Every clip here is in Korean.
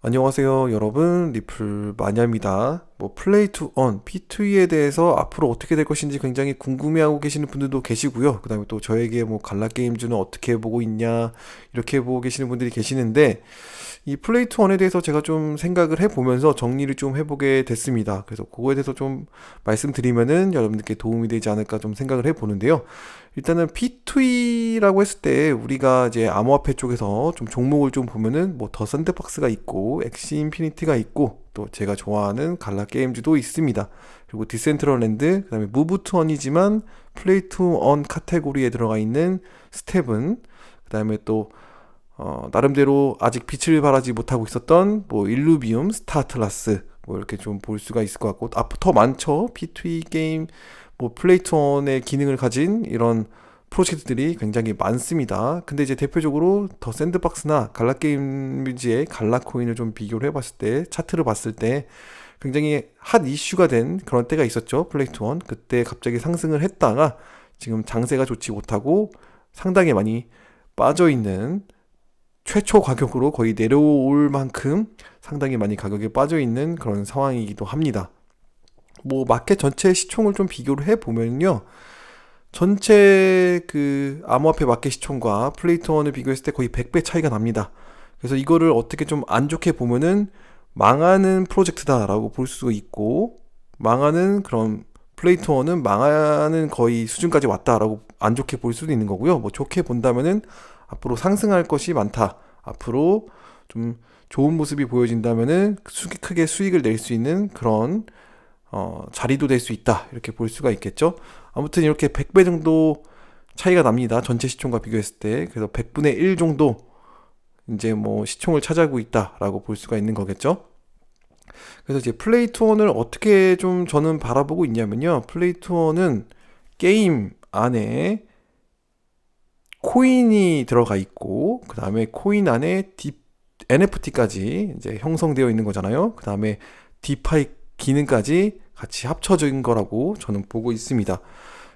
안녕하세요 여러분, 리플 마냐입니다. 플레이 투 원 P2E에 대해서 앞으로 어떻게 될 것인지 굉장히 궁금해하고 계시는 분들도 계시고요. 그 다음에 또 저에게 갈라게임즈는 어떻게 보고 있냐 이렇게 보고 계시는 분들이 계시는데, 이 플레이 투 원에 대해서 제가 좀 생각을 해보면서 정리를 좀 해보게 됐습니다. 그래서 그거에 대해서 좀 말씀드리면은 여러분들께 도움이 되지 않을까 좀 생각을 해보는데요. 일단은 P2E라고 했을 때 우리가 이제 암호화폐 쪽에서 좀 종목을 좀 보면은 더 샌드박스가 있고 엑시 인피니티가 있고 또 제가 좋아하는 갈라 게임즈도 있습니다. 그리고 디센트럴랜드, 그다음에 무브 투 원이지만 플레이 투 원 카테고리에 들어가 있는 스텝은, 그다음에 또 나름대로 아직 빛을 발하지 못하고 있었던 일루비움, 스타틀라스 이렇게 좀 볼 수가 있을 것 같고, 앞으로 더 많죠. P2E 게임 플레이 투 원의 기능을 가진 이런 프로젝트들이 굉장히 많습니다. 근데 이제 대표적으로 더 샌드박스나 갈라게임즈의 갈라코인을 좀 비교를 해봤을 때, 차트를 봤을 때 굉장히 핫 이슈가 된 그런 때가 있었죠. 플레이 투 원 그때 갑자기 상승을 했다가 지금 장세가 좋지 못하고 상당히 많이 빠져있는, 최초 가격으로 거의 내려올 만큼 상당히 많이 가격에 빠져있는 그런 상황이기도 합니다. 마켓 전체 시총을 좀 비교를 해보면요, 전체 그 암호화폐 마켓 시총과 플레이 투 원을 비교했을 때 거의 100배 차이가 납니다. 그래서 이거를 어떻게 좀 안 좋게 보면은 망하는 프로젝트다라고 볼 수도 있고, 망하는 그런 플레이 투 원은 망하는 거의 수준까지 왔다라고 안 좋게 볼 수도 있는 거고요. 좋게 본다면은 앞으로 상승할 것이 많다, 앞으로 좀 좋은 모습이 보여진다면은 크게 수익을 낼 수 있는 그런 자리도 될 수 있다, 이렇게 볼 수가 있겠죠. 아무튼 이렇게 100배 정도 차이가 납니다, 전체 시총과 비교했을 때. 그래서 100분의 1 정도 이제 시총을 차지하고 있다라고 볼 수가 있는 거겠죠. 그래서 이제 플레이 투 원을 어떻게 좀 저는 바라보고 있냐면요, 플레이 투 원은 게임 안에 코인이 들어가 있고, 그 다음에 코인 안에 NFT까지 이제 형성되어 있는 거잖아요. 그 다음에 디파이 기능까지 같이 합쳐진 거라고 저는 보고 있습니다.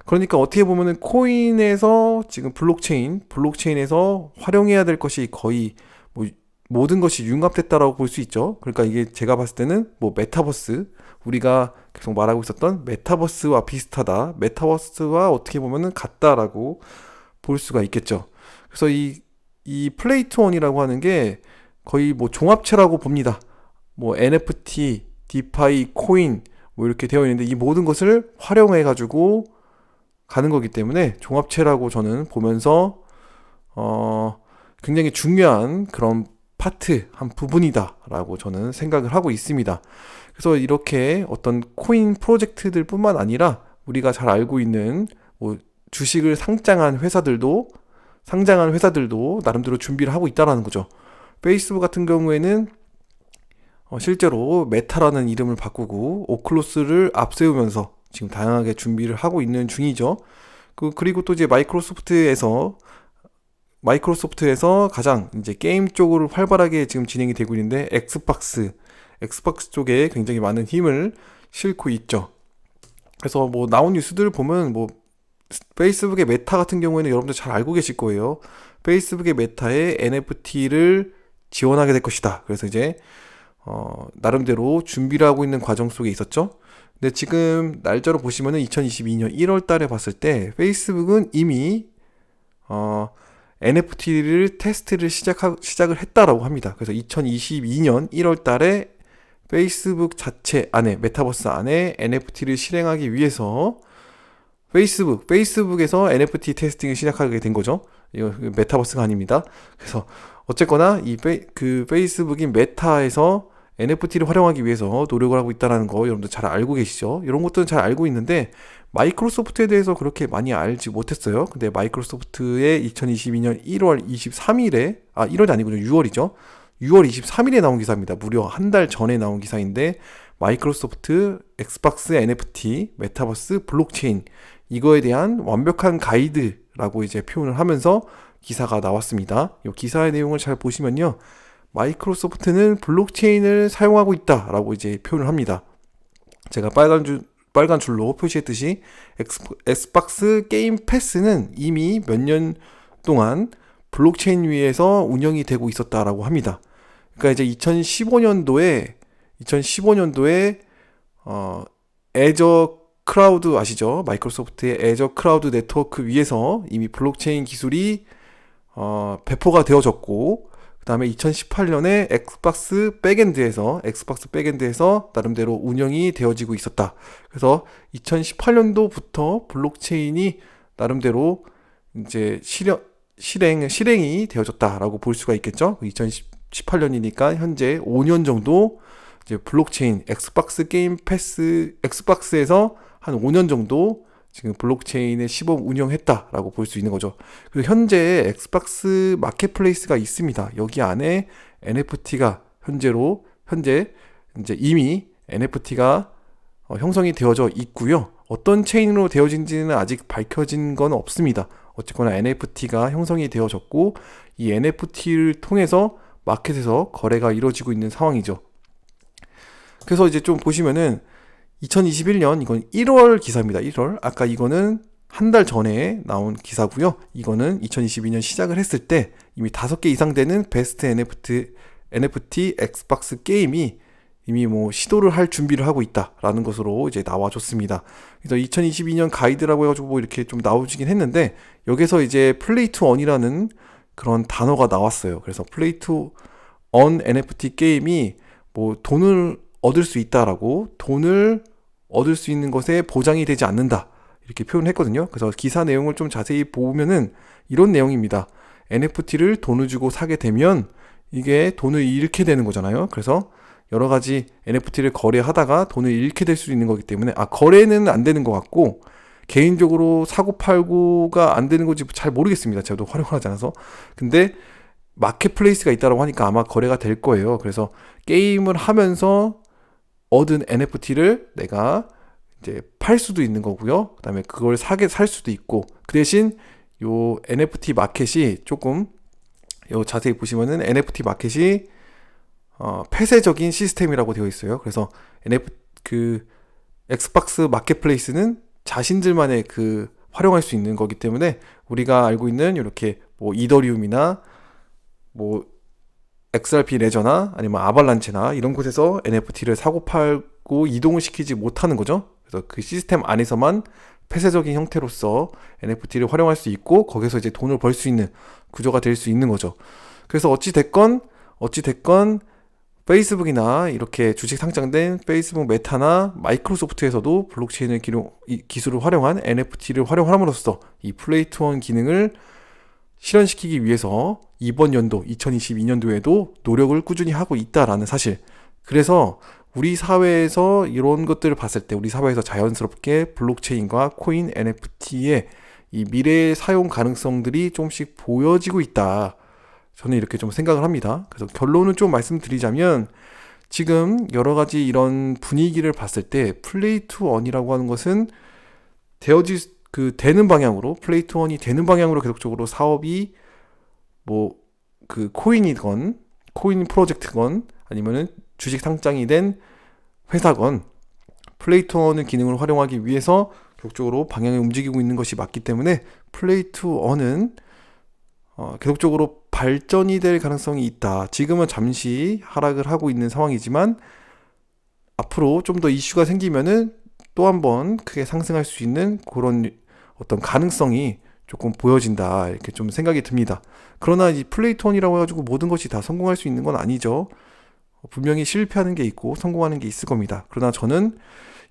그러니까 어떻게 보면은 코인에서 지금 블록체인에서 활용해야 될 것이 거의 모든 것이 융합됐다라고 볼 수 있죠. 그러니까 이게 제가 봤을 때는 메타버스, 우리가 계속 말하고 있었던 메타버스와 비슷하다, 메타버스와 어떻게 보면은 같다라고 볼 수가 있겠죠. 그래서 이 플레이 투 원이라고 하는 게 거의 종합체라고 봅니다. NFT, 디파이, 코인 이렇게 되어 있는데, 이 모든 것을 활용해 가지고 가는 거기 때문에 종합체라고 저는 보면서 굉장히 중요한 그런 파트 한 부분이다라고 저는 생각을 하고 있습니다. 그래서 이렇게 어떤 코인 프로젝트들 뿐만 아니라 우리가 잘 알고 있는 주식을 상장한 회사들도 나름대로 준비를 하고 있다라는 거죠. 페이스북 같은 경우에는 실제로 메타라는 이름을 바꾸고 오클루스를 앞세우면서 지금 다양하게 준비를 하고 있는 중이죠. 그리고 또 이제 마이크로소프트에서 가장 이제 게임 쪽으로 활발하게 지금 진행이 되고 있는데, 엑스박스 쪽에 굉장히 많은 힘을 싣고 있죠. 그래서 나온 뉴스들을 보면 페이스북의 메타 같은 경우에는 여러분들 잘 알고 계실 거예요. 페이스북의 메타에 NFT를 지원하게 될 것이다. 그래서 이제 나름대로 준비를 하고 있는 과정 속에 있었죠. 근데 지금 날짜로 보시면은 2022년 1월 달에 봤을 때 페이스북은 이미 NFT를 테스트를 시작을 했다라고 합니다. 그래서 2022년 1월 달에 페이스북 자체 안에, 메타버스 안에 NFT를 실행하기 위해서 페이스북에서 NFT 테스팅을 시작하게 된 거죠. 이거 메타버스가 아닙니다. 그래서 어쨌거나 그 페이스북인 메타에서 NFT를 활용하기 위해서 노력을 하고 있다는 거 여러분들 잘 알고 계시죠? 이런 것들은 잘 알고 있는데 마이크로소프트에 대해서 그렇게 많이 알지 못했어요. 근데 마이크로소프트의 2022년 1월 23일에 1월이 아니군요. 6월이죠. 6월 23일에 나온 기사입니다. 무려 한 달 전에 나온 기사인데, 마이크로소프트 엑스박스 NFT 메타버스 블록체인, 이거에 대한 완벽한 가이드라고 이제 표현을 하면서 기사가 나왔습니다. 이 기사의 내용을 잘 보시면요, 마이크로소프트는 블록체인을 사용하고 있다라고 이제 표현을 합니다. 제가 빨간 줄로 표시했듯이 엑스박스 게임 패스는 이미 몇 년 동안 블록체인 위에서 운영이 되고 있었다라고 합니다. 그러니까 이제 2015년도에 애저 클라우드 아시죠? 마이크로소프트의 애저 클라우드 네트워크 위에서 이미 블록체인 기술이 배포가 되어졌고, 그 다음에 2018년에 엑스박스 백엔드에서 나름대로 운영이 되어지고 있었다. 그래서 2018년도부터 블록체인이 나름대로 이제 실행이 되어졌다라고 볼 수가 있겠죠. 2018년이니까 현재 5년 정도 이제 블록체인 엑스박스 게임 패스 엑스박스에서 한 5년 정도 지금 블록체인의 시범 운영했다라고 볼 수 있는 거죠. 그리고 현재 엑스박스 마켓플레이스가 있습니다. 여기 안에 NFT가 현재 이제 이미 NFT가 형성이 되어져 있고요. 어떤 체인으로 되어진지는 아직 밝혀진 건 없습니다. 어쨌거나 NFT가 형성이 되어졌고, 이 NFT를 통해서 마켓에서 거래가 이루어지고 있는 상황이죠. 그래서 이제 좀 보시면은 2021년 이건 1월 기사입니다. 1월. 아까 이거는 한 달 전에 나온 기사고요. 이거는 2022년 시작을 했을 때 이미 5개 이상 되는 베스트 NFT 엑스박스 게임이 이미 뭐 시도를 할 준비를 하고 있다라는 것으로 이제 나와줬습니다. 그래서 2022년 가이드라고 해가지고 뭐 이렇게 좀 나오시긴 했는데, 여기서 이제 플레이 투 언이라는 그런 단어가 나왔어요. 그래서 플레이 투 언 NFT 게임이 뭐 돈을 얻을 수 있다라고, 돈을 얻을 수 있는 것에 보장이 되지 않는다, 이렇게 표현했거든요. 그래서 기사 내용을 좀 자세히 보면은 이런 내용입니다. NFT를 돈을 주고 사게 되면 이게 돈을 잃게 되는 거잖아요. 그래서 여러 가지 NFT를 거래하다가 돈을 잃게 될 수 있는 거기 때문에, 거래는 안 되는 것 같고, 개인적으로 사고 팔고가 안 되는 건지 잘 모르겠습니다. 저도 활용을 하지 않아서. 근데 마켓플레이스가 있다고 하니까 아마 거래가 될 거예요. 그래서 게임을 하면서 얻은 NFT를 내가 이제 팔 수도 있는 거고요. 그 다음에 그걸 살 수도 있고, 그 대신 요 NFT 마켓이 조금, 요 자세히 보시면은 NFT 마켓이 폐쇄적인 시스템이라고 되어 있어요. 그래서 엑스박스 마켓플레이스는 자신들만의 활용할 수 있는 거기 때문에, 우리가 알고 있는 이렇게 뭐 이더리움이나 뭐 XRP 레저나 아니면 아발란체나 이런 곳에서 NFT를 사고 팔고 이동을 시키지 못하는 거죠. 그래서 그 시스템 안에서만 폐쇄적인 형태로서 NFT를 활용할 수 있고, 거기서 이제 돈을 벌 수 있는 구조가 될 수 있는 거죠. 그래서 어찌 됐건 페이스북이나 이렇게 주식 상장된 페이스북 메타나 마이크로소프트에서도 블록체인의 기술을 활용한 NFT를 활용함으로써 이 플레이 투 원 기능을 실현시키기 위해서 이번 연도 2022년도에도 노력을 꾸준히 하고 있다라는 사실. 그래서 우리 사회에서 이런 것들을 봤을 때 우리 사회에서 자연스럽게 블록체인과 코인 NFT의 이 미래의 사용 가능성들이 조금씩 보여지고 있다, 저는 이렇게 좀 생각을 합니다. 그래서 결론을 좀 말씀드리자면, 지금 여러 가지 이런 분위기를 봤을 때 플레이 투 언이라고 하는 것은 되는 방향으로, 플레이 투 언이 되는 방향으로 계속적으로 사업이 뭐 코인 프로젝트건 아니면은 주식 상장이 된 회사건, 플레이 투 언의 기능을 활용하기 위해서 계속적으로 방향을 움직이고 있는 것이 맞기 때문에, 플레이 투 언은 계속적으로 발전이 될 가능성이 있다. 지금은 잠시 하락을 하고 있는 상황이지만 앞으로 좀 더 이슈가 생기면은 또 한번 크게 상승할 수 있는 그런 어떤 가능성이 조금 보여진다, 이렇게 좀 생각이 듭니다. 그러나 이 플레이 투 언이라고 해가지고 모든 것이 다 성공할 수 있는 건 아니죠. 분명히 실패하는 게 있고 성공하는 게 있을 겁니다. 그러나 저는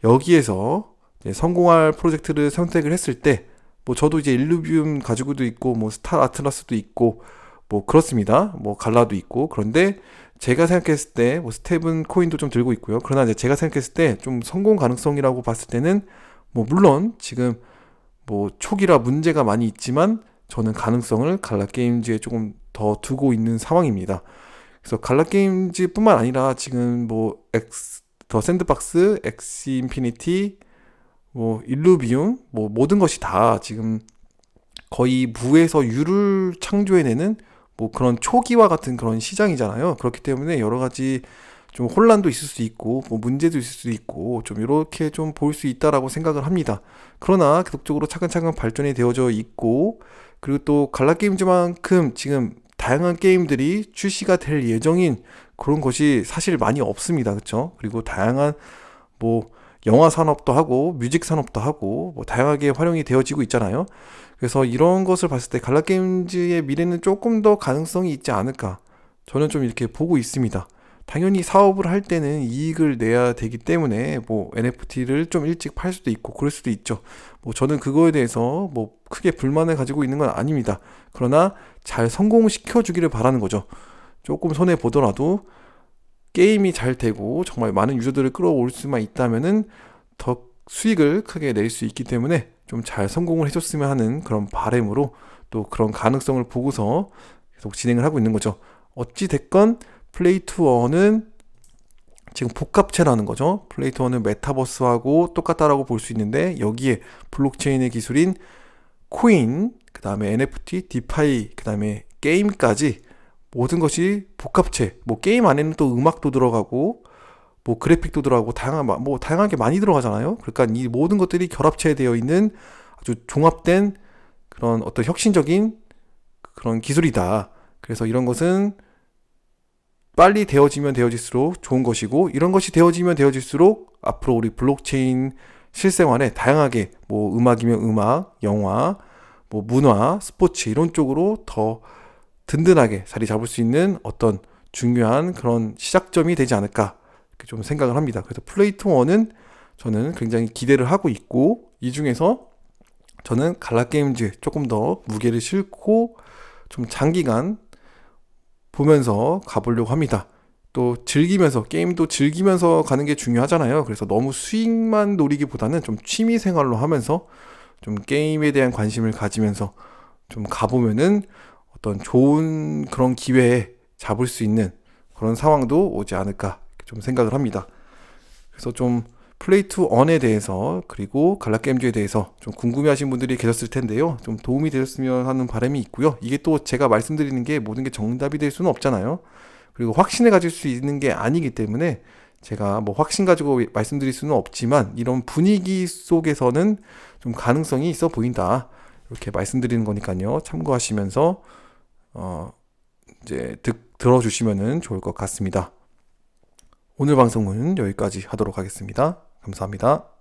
여기에서 성공할 프로젝트를 선택을 했을 때, 뭐 저도 이제 일루비움 가지고도 있고 뭐 스타 아틀라스도 있고 뭐 그렇습니다. 뭐 갈라도 있고. 그런데 제가 생각했을 때 뭐 스테븐 코인도 좀 들고 있고요. 그러나 이제 제가 생각했을 때 좀 성공 가능성이라고 봤을 때는, 뭐 물론 지금 뭐 초기라 문제가 많이 있지만 저는 가능성을 갈라게임즈에 조금 더 두고 있는 상황입니다. 그래서 갈라게임즈뿐만 아니라 지금 뭐 더 샌드박스, 엑시 인피니티, 뭐 일루비움, 뭐 모든 것이 다 지금 거의 무에서 유를 창조해내는 뭐 그런 초기화 같은 그런 시장이잖아요. 그렇기 때문에 여러 가지 좀 혼란도 있을 수 있고 뭐 문제도 있을 수 있고 좀 이렇게 좀 볼 수 있다라고 생각을 합니다. 그러나 계속적으로 차근차근 발전이 되어져 있고, 그리고 또 갈라게임즈만큼 지금 다양한 게임들이 출시가 될 예정인 그런 것이 사실 많이 없습니다. 그렇죠? 그리고 다양한 뭐 영화 산업도 하고 뮤직 산업도 하고 뭐 다양하게 활용이 되어지고 있잖아요. 그래서 이런 것을 봤을 때 갈라게임즈의 미래는 조금 더 가능성이 있지 않을까, 저는 좀 이렇게 보고 있습니다. 당연히 사업을 할 때는 이익을 내야 되기 때문에 뭐 NFT를 좀 일찍 팔 수도 있고 그럴 수도 있죠. 뭐 저는 그거에 대해서 뭐 크게 불만을 가지고 있는 건 아닙니다. 그러나 잘 성공시켜 주기를 바라는 거죠. 조금 손해 보더라도 게임이 잘 되고 정말 많은 유저들을 끌어올 수만 있다면은 더 수익을 크게 낼 수 있기 때문에 좀 잘 성공을 해줬으면 하는 그런 바람으로, 또 그런 가능성을 보고서 계속 진행을 하고 있는 거죠. 어찌 됐건 플레이 투 어는 지금 복합체라는 거죠. 플레이 투 어는 메타버스하고 똑같다라고 볼 수 있는데, 여기에 블록체인의 기술인 코인, 그 다음에 NFT, 디파이, 그 다음에 게임까지 모든 것이 복합체. 뭐 게임 안에는 또 음악도 들어가고 뭐 그래픽도 들어가고 다양하게 많이 들어가잖아요. 그러니까 이 모든 것들이 결합체되어 있는 아주 종합된 그런 어떤 혁신적인 그런 기술이다. 그래서 이런 것은 빨리 되어지면 되어질수록 좋은 것이고, 이런 것이 되어지면 되어질수록 앞으로 우리 블록체인 실생활에 다양하게 뭐 음악이면 음악, 영화, 뭐 문화, 스포츠 이런 쪽으로 더 든든하게 자리 잡을 수 있는 어떤 중요한 그런 시작점이 되지 않을까, 이렇게 좀 생각을 합니다. 그래서 플레이 투 원은 저는 굉장히 기대를 하고 있고, 이 중에서 저는 갈라게임즈 조금 더 무게를 싣고 좀 장기간 보면서 가보려고 합니다. 또 즐기면서, 게임도 즐기면서 가는 게 중요하잖아요. 그래서 너무 수익만 노리기보다는 좀 취미 생활로 하면서 좀 게임에 대한 관심을 가지면서 좀 가보면은 어떤 좋은 그런 기회에 잡을 수 있는 그런 상황도 오지 않을까 좀 생각을 합니다. 그래서 좀 플레이 투 언에 대해서, 그리고 갈라게임즈에 대해서 좀 궁금해하신 분들이 계셨을 텐데요. 좀 도움이 되셨으면 하는 바람이 있고요. 이게 또 제가 말씀드리는 게 모든 게 정답이 될 수는 없잖아요. 그리고 확신을 가질 수 있는 게 아니기 때문에 제가 뭐 확신 가지고 말씀드릴 수는 없지만, 이런 분위기 속에서는 좀 가능성이 있어 보인다, 이렇게 말씀드리는 거니까요. 참고하시면서 이제 들어주시면 좋을 것 같습니다. 오늘 방송은 여기까지 하도록 하겠습니다. 감사합니다.